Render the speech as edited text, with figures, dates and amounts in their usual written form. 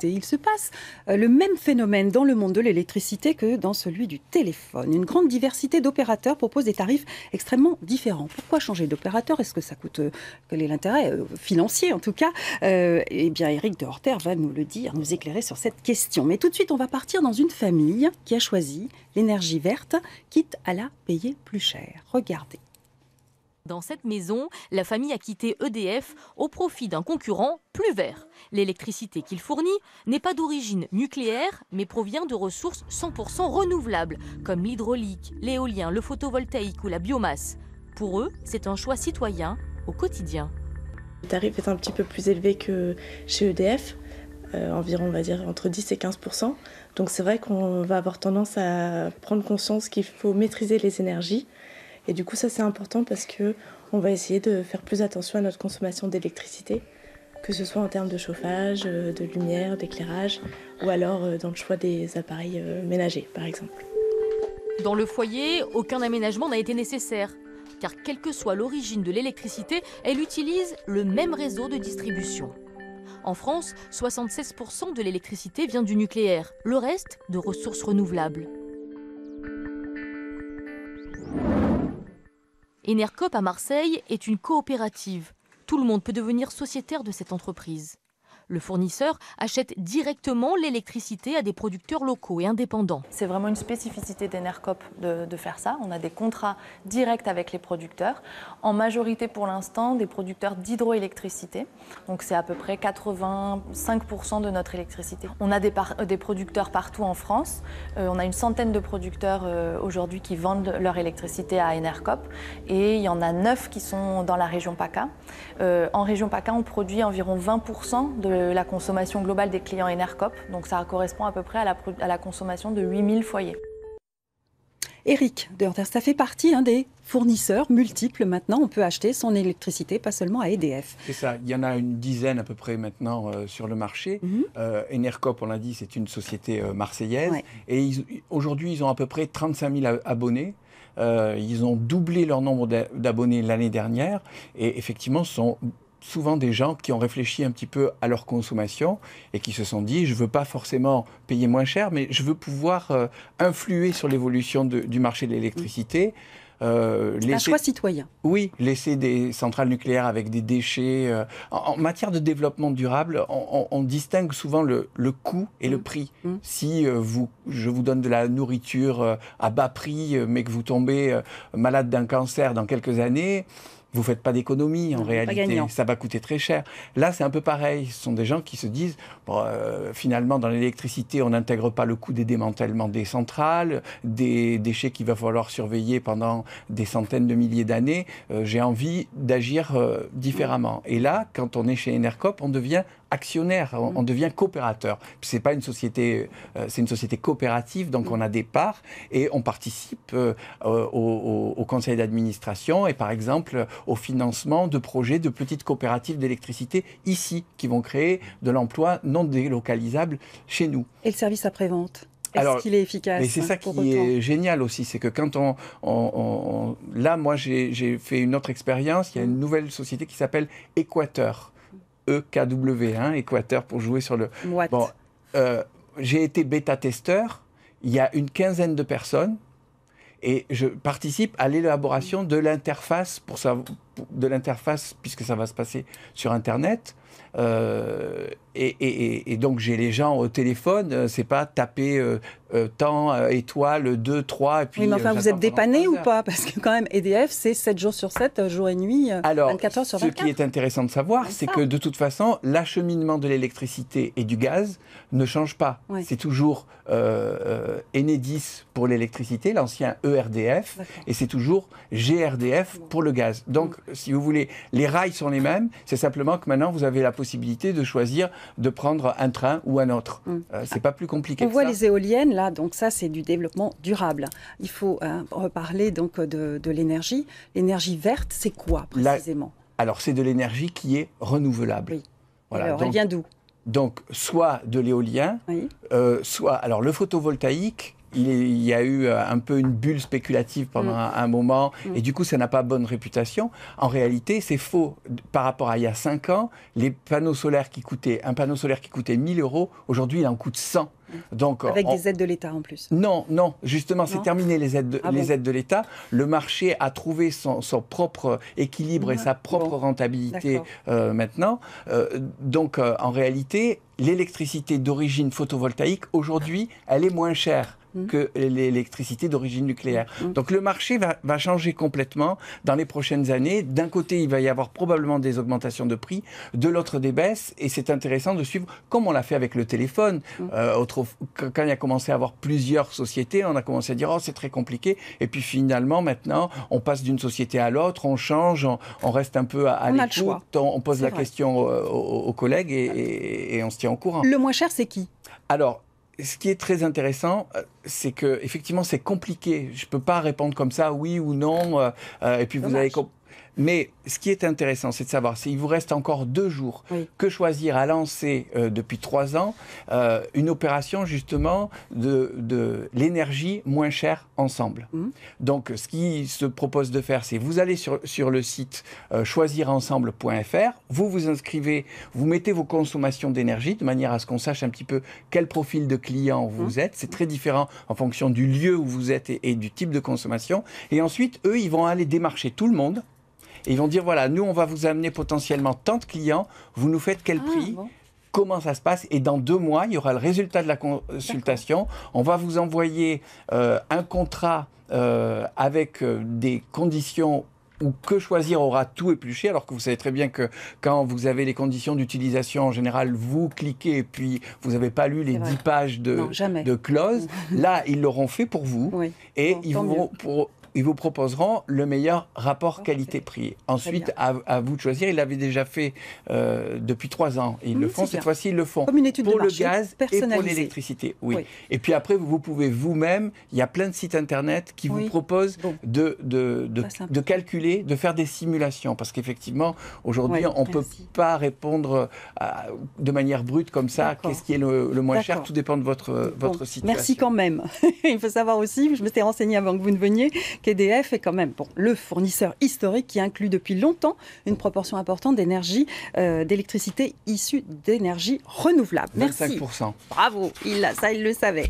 l'électricité. Il se passe le même phénomène dans le monde de l'électricité que dans celui du téléphone. Une grande diversité d'opérateurs propose des tarifs extrêmement différents. Pourquoi changer d'opérateur? Est-ce que ça coûte... quel est l'intérêt financier en tout cas? Eh bien, Éric de Horter va nous le dire, nous éclairer sur cette question. Mais tout de suite, on va partir dans une famille qui a choisi l'énergie verte, quitte à la payer plus cher. Regardez. Dans cette maison, la famille a quitté EDF au profit d'un concurrent plus vert. L'électricité qu'il fournit n'est pas d'origine nucléaire, mais provient de ressources 100% renouvelables, comme l'hydraulique, l'éolien, le photovoltaïque ou la biomasse. Pour eux, c'est un choix citoyen au quotidien. Le tarif est un petit peu plus élevé que chez EDF, environ on va dire entre 10 et 15%. Donc c'est vrai qu'on va avoir tendance à prendre conscience qu'il faut maîtriser les énergies. Et du coup, ça c'est important parce qu'on va essayer de faire plus attention à notre consommation d'électricité, que ce soit en termes de chauffage, de lumière, d'éclairage, ou alors dans le choix des appareils ménagers, par exemple. Dans le foyer, aucun aménagement n'a été nécessaire, car quelle que soit l'origine de l'électricité, elle utilise le même réseau de distribution. En France, 76% de l'électricité vient du nucléaire, le reste de ressources renouvelables. Enercop à Marseille est une coopérative. Tout le monde peut devenir sociétaire de cette entreprise. Le fournisseur achète directement l'électricité à des producteurs locaux et indépendants. C'est vraiment une spécificité d'Enercop de faire ça. On a des contrats directs avec les producteurs. En majorité pour l'instant, des producteurs d'hydroélectricité. Donc c'est à peu près 85% de notre électricité. On a des producteurs partout en France. On a une centaine de producteurs aujourd'hui qui vendent leur électricité à Enercop. Et il y en a 9 qui sont dans la région PACA. En région PACA, on produit environ 20% de la consommation globale des clients Enercop. Donc ça correspond à peu près à la consommation de 8000 foyers. Éric de Horter, ça fait partie des fournisseurs multiples maintenant. On peut acheter son électricité, pas seulement à EDF. C'est ça, il y en a une dizaine à peu près maintenant sur le marché. Enercop, on l'a dit, c'est une société marseillaise. Ouais. Et aujourd'hui, ils ont à peu près 35 000 abonnés. Ils ont doublé leur nombre d'abonnés l'année dernière. Et effectivement, ce sont souvent des gens qui ont réfléchi un petit peu à leur consommation et qui se sont dit, je ne veux pas forcément payer moins cher, mais je veux pouvoir influer sur l'évolution du marché de l'électricité. Un choix citoyen. Oui, laisser des centrales nucléaires avec des déchets. En matière de développement durable, on distingue souvent le coût et le prix. Si je vous donne de la nourriture à bas prix, mais que vous tombez malade d'un cancer dans quelques années, vous ne faites pas d'économie en réalité, ça va coûter très cher. Là, c'est un peu pareil. Ce sont des gens qui se disent, finalement, dans l'électricité, on n'intègre pas le coût des démantèlements des centrales, des déchets qu'il va falloir surveiller pendant des centaines de milliers d'années. J'ai envie d'agir différemment. Et là, quand on est chez Enercop, on devient actionnaire, on devient coopérateur. C'est pas une société, c'est une société coopérative, donc on a des parts et on participe au conseil d'administration et par exemple au financement de projets de petites coopératives d'électricité ici, qui vont créer de l'emploi non délocalisable chez nous. Et le service après-vente ? Est-ce qu'il est efficace? Mais c'est ça qui est génial aussi, c'est que quand là, moi, j'ai fait une autre expérience. Il y a une nouvelle société qui s'appelle Équateur. EKW, Équateur, pour jouer sur le... Bon, j'ai été bêta-testeur. Il y a une quinzaine de personnes et je participe à l'élaboration de l'interface, puisque ça va se passer sur Internet. Et donc j'ai les gens au téléphone, c'est pas taper temps, étoile, 2, 3 et puis... Oui, mais enfin vous êtes dépanné ou pas? Parce que quand même EDF c'est 7 jours sur 7, jour et nuit, 24 heures sur 24. Ce qui est intéressant de savoir, c'est que de toute façon l'acheminement de l'électricité et du gaz ne change pas. C'est toujours Enedis pour l'électricité, l'ancien ERDF, et c'est toujours GRDF pour le gaz. Donc si vous voulez, les rails sont les mêmes, c'est simplement que maintenant vous avez la possibilité de choisir de prendre un train ou un autre. C'est pas plus compliqué que ça. On voit les éoliennes là, donc ça c'est du développement durable. Il faut reparler donc de l'énergie. L'énergie verte, c'est quoi précisément? Alors c'est de l'énergie qui est renouvelable. Oui. Voilà. Alors elle vient d'où? Donc soit de l'éolien, soit alors le photovoltaïque il y a eu un peu une bulle spéculative pendant un moment, et du coup, ça n'a pas bonne réputation. En réalité, c'est faux. Par rapport à il y a 5 ans, un panneau solaire qui coûtait 1 000 €, aujourd'hui, il en coûte 100. Donc, avec des aides de l'État en plus. Non, justement, c'est terminé les aides de l'État. Le marché a trouvé son propre équilibre et sa propre rentabilité maintenant. Donc, en réalité, l'électricité d'origine photovoltaïque, aujourd'hui, elle est moins chère que l'électricité d'origine nucléaire. Donc le marché va changer complètement dans les prochaines années. D'un côté, il va y avoir probablement des augmentations de prix, de l'autre des baisses, et c'est intéressant de suivre comme on l'a fait avec le téléphone. Quand il a commencé à avoir plusieurs sociétés, on a commencé à dire « oh, c'est très compliqué », et puis finalement, maintenant, on passe d'une société à l'autre, on change, on reste un peu à l'écoute, on pose la question aux collègues et on se tient au courant. Le moins cher, c'est qui ? Alors, ce qui est très intéressant, c'est que effectivement, c'est compliqué. Je ne peux pas répondre comme ça, oui ou non. Et puis vous avez. Mais ce qui est intéressant, c'est de savoir s'il vous reste encore 2 jours, que choisir à lancer depuis 3 ans une opération justement de l'énergie moins chère ensemble. Donc, ce qui se propose de faire, c'est vous allez sur le site choisirensemble.fr, vous vous inscrivez, vous mettez vos consommations d'énergie de manière à ce qu'on sache un petit peu quel profil de client vous êtes. C'est très différent en fonction du lieu où vous êtes et du type de consommation. Et ensuite, eux, ils vont aller démarcher tout le monde. Et ils vont dire, voilà, nous, on va vous amener potentiellement tant de clients, vous nous faites quel prix, comment ça se passe, et dans 2 mois, il y aura le résultat de la consultation. On va vous envoyer un contrat avec des conditions où Que Choisir aura tout épluché, alors que vous savez très bien que quand vous avez les conditions d'utilisation, en général, vous cliquez et puis vous n'avez pas lu les 10 pages de clauses. Là, ils l'auront fait pour vous, et ils vous proposeront le meilleur rapport qualité-prix. Ensuite, à vous de choisir. Ils l'avaient déjà fait depuis 3 ans. Et ils le font. Cette fois-ci, ils le font comme une étude pour de le marché gaz et pour l'électricité. Et puis après, vous pouvez vous-même, il y a plein de sites internet qui vous proposent de calculer, de faire des simulations. Parce qu'effectivement, aujourd'hui, on ne peut pas répondre de manière brute comme ça. Qu'est-ce qui est le moins cher? Tout dépend de votre situation. Merci quand même. Il faut savoir aussi, je m'étais renseignée avant que vous ne veniez, qu'EDF est quand même le fournisseur historique qui inclut depuis longtemps une proportion importante d'énergie, d'électricité issue d'énergie renouvelable. Merci. 25%. Bravo, il le savait.